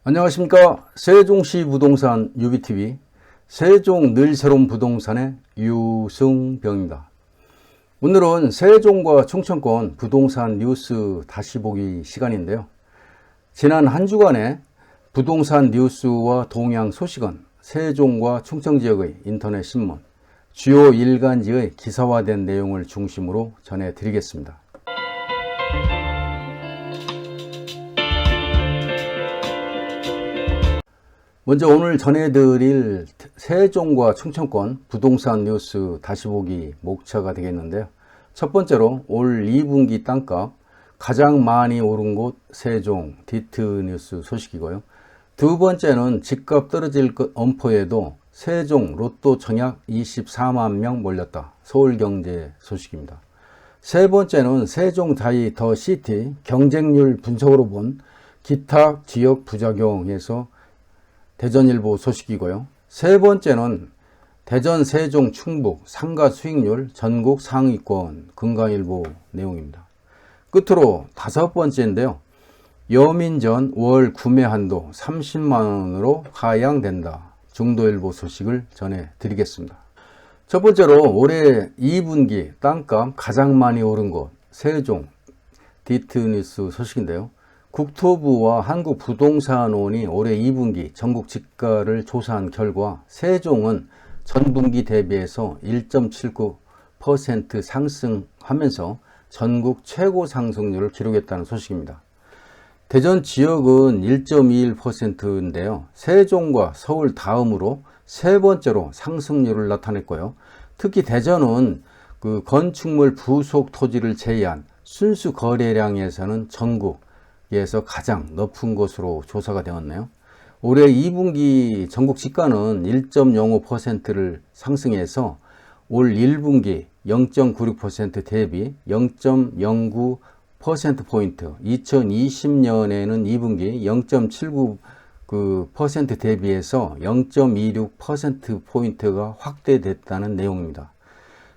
안녕하십니까. 세종시 부동산 유비TV 세종 늘 새로운 부동산의 유승병입니다. 오늘은 세종과 충청권 부동산 뉴스 다시 보기 시간인데요. 지난 한 주간의 부동산 뉴스와 동향 소식은 세종과 충청 지역의 인터넷 신문, 주요 일간지의 기사화된 내용을 중심으로 전해드리겠습니다. 먼저 오늘 전해드릴 세종과 충청권 부동산 뉴스 다시 보기 목차가 되겠는데요. 첫 번째로 올 2분기 땅값 가장 많이 오른 곳 세종 디트 뉴스 소식이고요. 두 번째는 집값 떨어질 것 엄포에도 세종 로또 청약 24만 명 몰렸다. 서울경제 소식입니다. 세 번째는 세종 다이 더 시티 경쟁률 분석으로 본 기타 지역 부작용에서 대전일보 소식이고요. 세 번째는 대전, 세종, 충북 상가 수익률 전국 상위권 금강일보 내용입니다. 끝으로 다섯 번째인데요. 여민전 월 구매 한도 30만원으로 하향된다. 중도일보 소식을 전해드리겠습니다. 첫 번째로 올해 2분기 땅값 가장 많이 오른 곳 세종 디트뉴스 소식인데요. 국토부와 한국부동산원이 올해 2분기 전국 집가를 조사한 결과 세종은 전분기 대비해서 1.79% 상승하면서 전국 최고 상승률을 기록했다는 소식입니다. 대전 지역은 1.21%인데요. 세종과 서울 다음으로 세 번째로 상승률을 나타냈고요. 특히 대전은 건축물 부속 토지를 제외한 순수 거래량에서는 전국에서 가장 높은 것으로 조사가 되었네요. 올해 2분기 전국 집가는 1.05%를 상승해서 올 1분기 0.96% 대비 0.09%포인트, 2020년에는 2분기 0.79% 대비해서 0.26%포인트가 확대됐다는 내용입니다.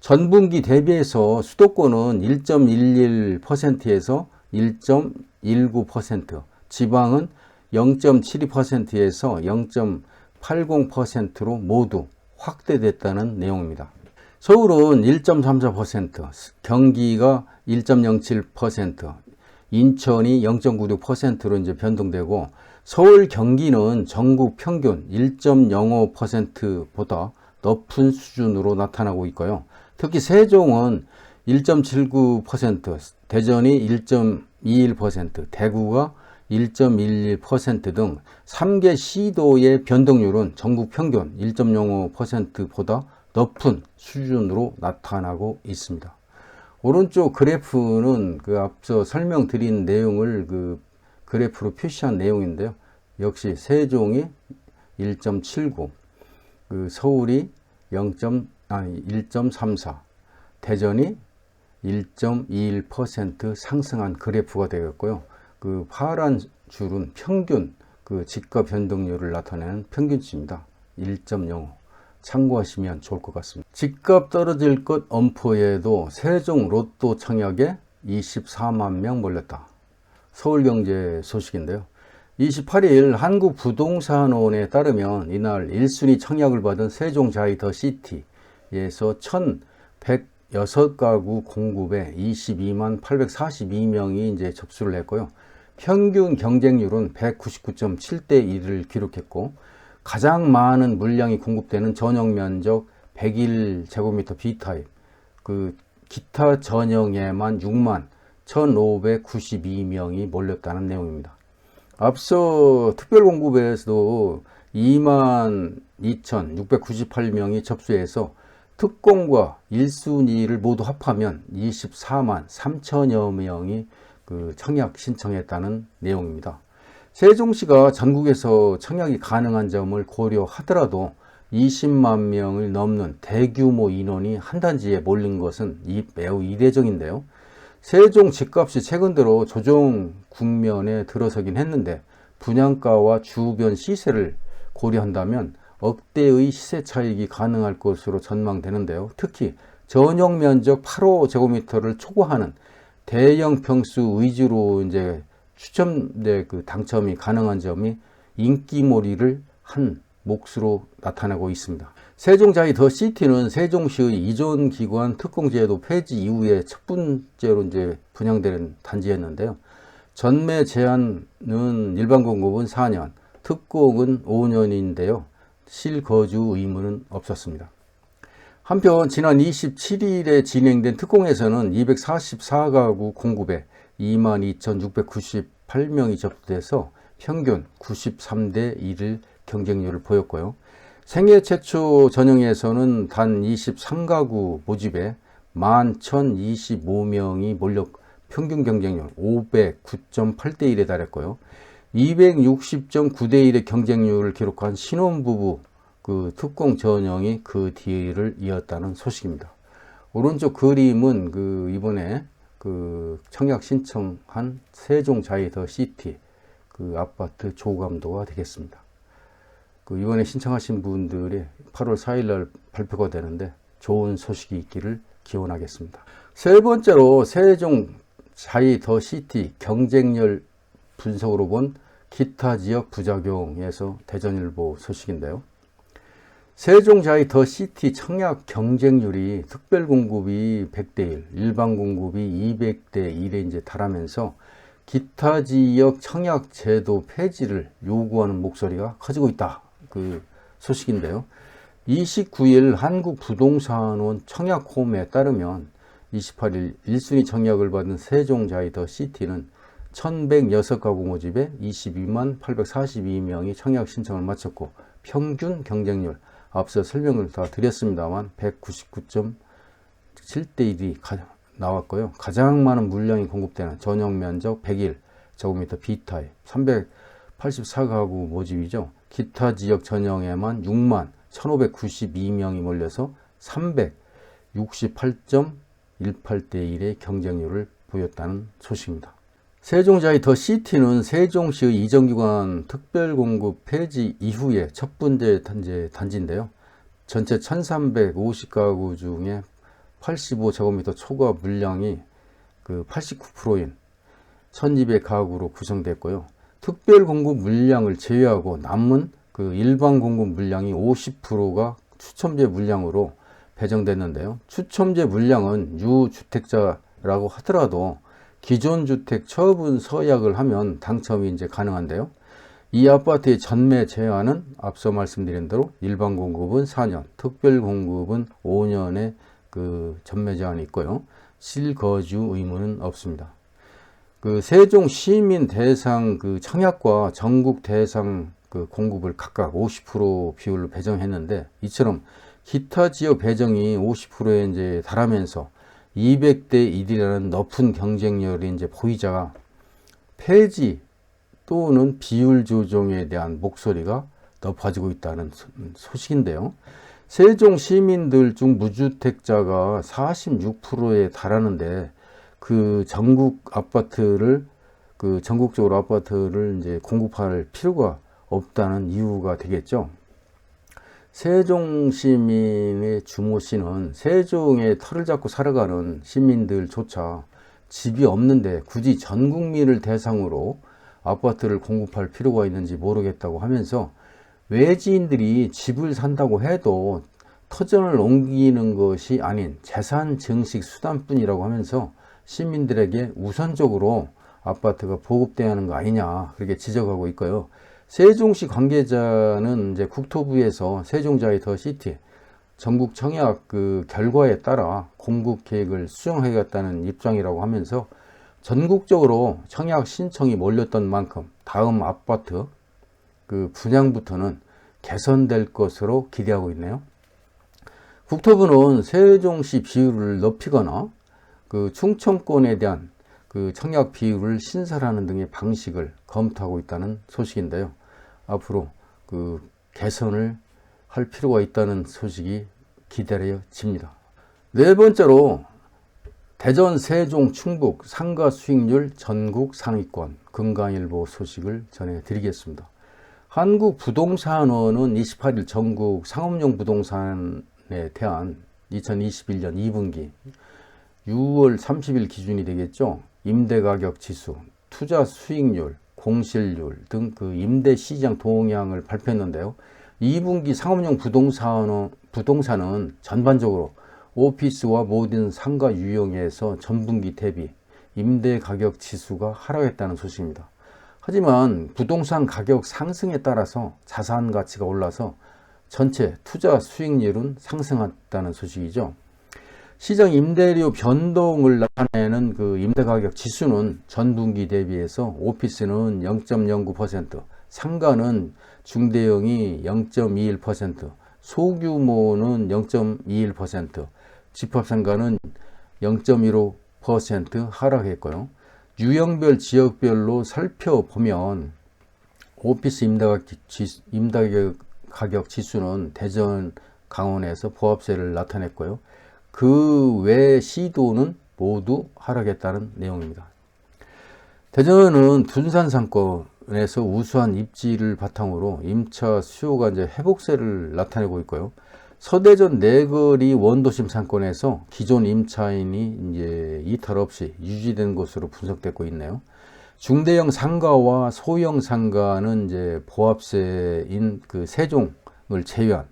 전분기 대비해서 수도권은 1.11%에서 1.19%, 지방은 0.72%에서 0.80%로 모두 확대됐다는 내용입니다. 서울은 1.34%, 경기가 1.07%, 인천이 0.96%로 이제 변동되고 서울 경기는 전국 평균 1.05%보다 높은 수준으로 나타나고 있고요. 특히 세종은 1.79%, 대전이 1.21%, 대구가 1.11% 등 3개 시도의 변동률은 전국 평균 1.05%보다 높은 수준으로 나타나고 있습니다. 오른쪽 그래프는 앞서 설명드린 내용을 그래프로 표시한 내용인데요. 역시 세종이 1.79, 서울이 1.34, 대전이 1.21% 상승한 그래프가 되겠고요. 파란 줄은 평균 집가 변동률을 나타내는 평균치입니다. 1.05 참고하시면 좋을 것 같습니다. 집값 떨어질 것 엄포에도 세종 로또 청약에 24만 명 몰렸다. 서울경제 소식인데요. 28일 한국부동산원에 따르면 이날 1순위 청약을 받은 세종 다이 더 시티에서 1,106가구 공급에 22만 842명이 이제 접수를 했고요. 평균 경쟁률은 199.7대 1을 기록했고 가장 많은 물량이 공급되는 전용 면적 101제곱미터 B타입, 기타 전용에만 6만 1,592명이 몰렸다는 내용입니다. 앞서 특별공급에서도 22,698명이 접수해서 특공과 1순위를 모두 합하면 24만 3천여 명이 청약 신청했다는 내용입니다. 세종시가 전국에서 청약이 가능한 점을 고려하더라도 20만 명을 넘는 대규모 인원이 한 단지에 몰린 것은 매우 이례적인데요. 세종 집값이 최근 들어 조정 국면에 들어서긴 했는데 분양가와 주변 시세를 고려한다면 억대의 시세 차익이 가능할 것으로 전망되는데요. 특히 전용 면적 8호제곱미터를 초과하는 대형 평수 위주로 이제 추첨 당첨이 가능한 점이 인기몰이를 한 몫으로 나타나고 있습니다. 세종자이 더 시티는 세종시의 이전기관 특공제도 폐지 이후에 첫 번째로 이제 분양되는 단지였는데요. 전매 제한은 일반 공급은 4년, 특공은 5년인데요. 실거주 의무는 없었습니다. 한편 지난 27일에 진행된 특공에서는 244가구 공급에 22,698명이 접수돼서 평균 93대 1을 경쟁률을 보였고요. 생애 최초 전형에서는 단 23가구 모집에 11,025명이 몰려 평균 경쟁률 509.8대 1에 달했고요. 260.9대 1의 경쟁률을 기록한 신혼부부 그 특공 전형이 그 뒤를 이었다는 소식입니다. 오른쪽 그림은 그 이번에 그 청약 신청한 세종자이 더 시티 그 아파트 조감도가 되겠습니다. 그 이번에 신청하신 분들이 8월 4일 날 발표가 되는데 좋은 소식이 있기를 기원하겠습니다. 세 번째로 세종자이 더 시티 경쟁률 분석으로 본 기타 지역 부작용에서 대전일보 소식인데요. 세종자이 더 시티 청약 경쟁률이 특별 공급이 100대 1, 일반 공급이 200대 1에 이제 달하면서 기타 지역 청약 제도 폐지를 요구하는 목소리가 커지고 있다. 그 소식인데요. 29일 한국부동산원 청약홈에 따르면 28일 1순위 청약을 받은 세종자이 더 시티는 1106가구 모집에 22만 842명이 청약 신청을 마쳤고 평균 경쟁률 앞서 설명을 다 드렸습니다만 199.7대 1이 나왔고요. 가장 많은 물량이 공급되는 전용 면적 101 제곱미터 B타입 384가구 모집이죠. 기타 지역 전형에만 6만 1592명이 몰려서 368.18대 1의 경쟁률을 보였다는 소식입니다. 세종자이 더 시티는 세종시의 이전기관 특별공급 폐지 이후에 첫 번째 단지인데요. 전체 1350가구 중에 85제곱미터 초과 물량이 그 89%인 1200가구로 구성됐고요. 특별공급 물량을 제외하고 남은 그 일반 공급 물량이 50%가 추첨제 물량으로 배정됐는데요. 추첨제 물량은 유주택자라고 하더라도 기존 주택 처분 서약을 하면 당첨이 이제 가능한데요. 이 아파트의 전매 제한은 앞서 말씀드린 대로 일반 공급은 4년, 특별 공급은 5년의 그 전매 제한이 있고요. 실거주 의무는 없습니다. 그 세종 시민 대상 그 청약과 전국 대상 그 공급을 각각 50% 비율로 배정했는데 이처럼 기타 지역 배정이 50%에 이제 달하면서 200대 1이라는 높은 경쟁률이 이제 보이자 폐지 또는 비율 조정에 대한 목소리가 높아지고 있다는 소식인데요. 세종 시민들 중 무주택자가 46%에 달하는데 그 전국적으로 아파트를 이제 공급할 필요가 없다는 이유가 되겠죠. 세종 시민의 주모 씨는 세종에 터를 잡고 살아가는 시민들조차 집이 없는데 굳이 전 국민을 대상으로 아파트를 공급할 필요가 있는지 모르겠다고 하면서 외지인들이 집을 산다고 해도 터전을 옮기는 것이 아닌 재산 증식 수단뿐이라고 하면서 시민들에게 우선적으로 아파트가 보급돼야 하는 거 아니냐 그렇게 지적하고 있고요. 세종시 관계자는 이제 국토부에서 세종자이 더 시티 전국 청약 그 결과에 따라 공급 계획을 수정하겠다는 입장이라고 하면서 전국적으로 청약 신청이 몰렸던 만큼 다음 아파트 그 분양부터는 개선될 것으로 기대하고 있네요. 국토부는 세종시 비율을 높이거나 그 충청권에 대한 그 청약 비율을 신설하는 등의 방식을 검토하고 있다는 소식인데요. 앞으로 그 개선을 할 필요가 있다는 소식이 기다려집니다. 네 번째로 대전, 세종, 충북 상가 수익률 전국 상위권 금강일보 소식을 전해드리겠습니다. 한국부동산원은 28일 전국 상업용 부동산에 대한 2021년 2분기 6월 30일 기준이 되겠죠. 임대가격 지수, 투자 수익률, 공실률 등 그 임대 시장 동향을 발표했는데요. 2분기 상업용 부동산은 전반적으로 오피스와 모든 상가 유형에서 전분기 대비 임대 가격 지수가 하락했다는 소식입니다. 하지만 부동산 가격 상승에 따라서 자산 가치가 올라서 전체 투자 수익률은 상승했다는 소식이죠. 시장 임대료 변동을 나타내는 그 임대가격 지수는 전분기 대비해서 오피스는 0.09%, 상가는 중대형이 0.21%, 소규모는 0.21%, 집합상가는 0.15% 하락했고요. 유형별 지역별로 살펴보면 오피스 임대가격 지수는 대전, 강원에서 보합세를 나타냈고요. 그 외 시도는 모두 하락했다는 내용입니다. 대전은 둔산 상권에서 우수한 입지를 바탕으로 임차 수요가 이제 회복세를 나타내고 있고요. 서대전 내거리 원도심 상권에서 기존 임차인이 이제 이탈 없이 유지된 것으로 분석되고 있네요. 중대형 상가와 소형 상가는 이제 보합세인 그 세종을 제외한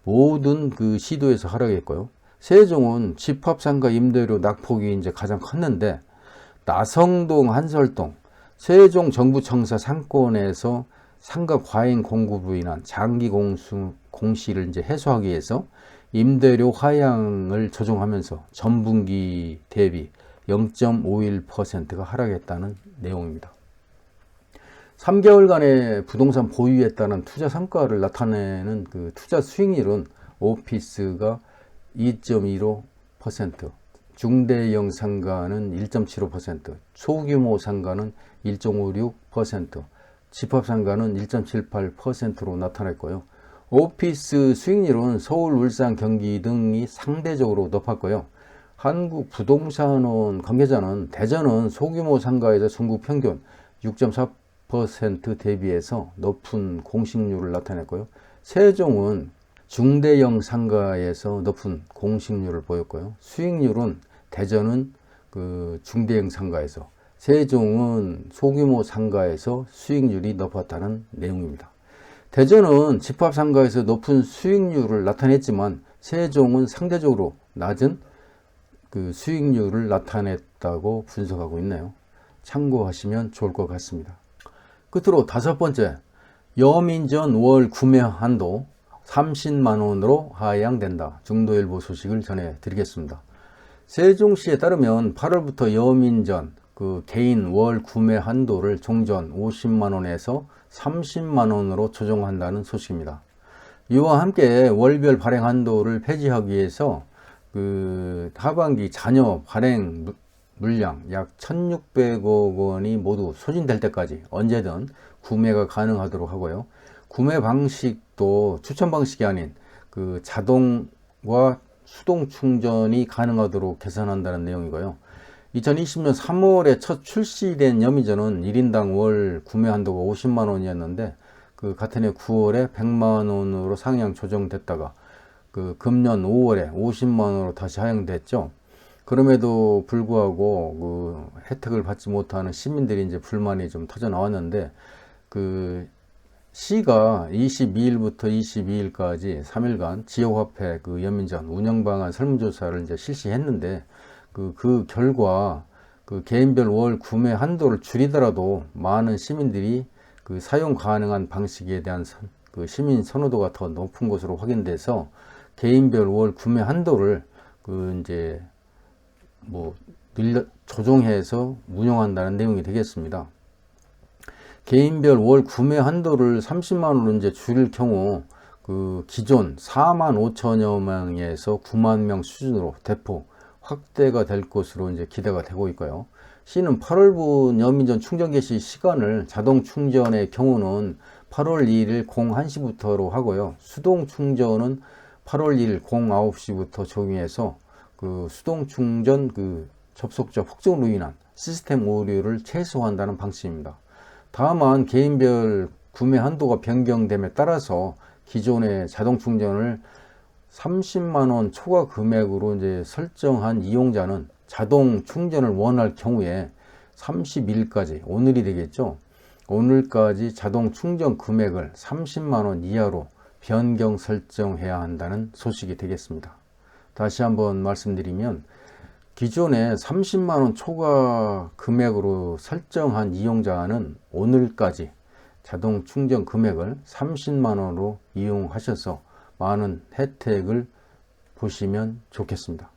모든 그 시도에서 하락했고요. 세종은 집합상가 임대료 낙폭이 이제 가장 컸는데 나성동, 한설동, 세종 정부청사 상권에서 상가 과잉 공급으로 인한 장기 공시를 이제 해소하기 위해서 임대료 하향을 조정하면서 전분기 대비 0.51%가 하락했다는 내용입니다. 3개월간의 부동산 보유에 따른 투자 성과를 나타내는 그 투자 수익률은 오피스가 2.15%, 중대형 상가는 1.75%, 소규모 상가는 1.56%, 집합상가는 1.78%로 나타났고요. 오피스 수익률은 서울, 울산, 경기 등이 상대적으로 높았고요. 한국부동산원 관계자는 대전은 소규모 상가에서 전국 평균 6.4% 대비해서 높은 공식률을 나타냈고요. 세종은 중대형 상가에서 높은 공식률을 보였고요. 수익률은 대전은 그 중대형 상가에서, 세종은 소규모 상가에서 수익률이 높았다는 내용입니다. 대전은 집합 상가에서 높은 수익률을 나타냈지만 세종은 상대적으로 낮은 그 수익률을 나타냈다고 분석하고 있네요. 참고하시면 좋을 것 같습니다. 끝으로 5번째, 여민전 월 구매 한도 30만원으로 하향된다. 중도일보 소식을 전해드리겠습니다. 세종시에 따르면 8월부터 여민전 그 개인 월 구매 한도를 종전 50만원에서 30만원으로 조정한다는 소식입니다. 이와 함께 월별 발행 한도를 폐지하기 위해서 그 하반기 잔여 발행 물량 약 1,600억 원이 모두 소진될 때까지 언제든 구매가 가능하도록 하고요. 구매 방식도 추천 방식이 아닌 그 자동과 수동 충전이 가능하도록 개선한다는 내용이고요. 2020년 3월에 첫 출시된 여민전은 1인당 월 구매 한도가 50만 원이었는데 그 같은 해 9월에 100만 원으로 상향 조정됐다가 그 금년 5월에 50만 원으로 다시 하향됐죠. 그럼에도 불구하고 그 혜택을 받지 못하는 시민들이 이제 불만이 좀 터져 나왔는데 그 시가 22일부터 22일까지 3일간 지역화폐 그 여민전 운영 방안 설문조사를 이제 실시했는데 그 결과 그 개인별 월 구매 한도를 줄이더라도 많은 시민들이 그 사용 가능한 방식에 대한 그 시민 선호도가 더 높은 것으로 확인돼서 개인별 월 구매 한도를 그 이제 뭐 조정해서 운영한다는 내용이 되겠습니다. 개인별 월 구매 한도를 30만 원으로 이제 줄일 경우 그 기존 4만 5천여 명에서 9만 명 수준으로 대폭 확대가 될 것으로 이제 기대가 되고 있고요. 시는 8월분 여민전 충전 개시 시간을 자동 충전의 경우는 8월 2일 01시부터로 하고요. 수동 충전은 8월 1일 09시부터 적용해서 그 수동 충전 그 접속자 폭증으로 인한 시스템 오류를 최소화한다는 방침입니다. 다만 개인별 구매 한도가 변경됨에 따라서 기존의 자동 충전을 30만원 초과 금액으로 이제 설정한 이용자는 자동 충전을 원할 경우에 30일까지, 오늘이 되겠죠. 오늘까지 자동 충전 금액을 30만원 이하로 변경 설정해야 한다는 소식이 되겠습니다. 다시 한번 말씀드리면 기존에 30만원 초과 금액으로 설정한 이용자는 오늘까지 자동 충전 금액을 30만원으로 이용하셔서 많은 혜택을 보시면 좋겠습니다.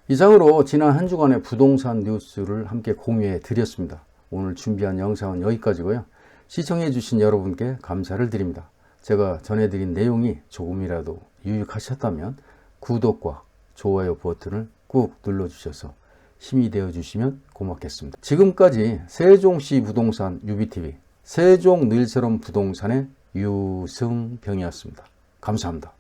이상으로 지난 한 주간의 부동산 뉴스를 함께 공유해 드렸습니다. 오늘 준비한 영상은 여기까지고요. 시청해 주신 여러분께 감사를 드립니다. 제가 전해드린 내용이 조금이라도 유익하셨다면 구독과 좋아요 버튼을 꾹 눌러주셔서 힘이 되어 주시면 고맙겠습니다. 지금까지 세종시 부동산 UBTV 세종늘세롬 부동산의 유승병이었습니다. 감사합니다.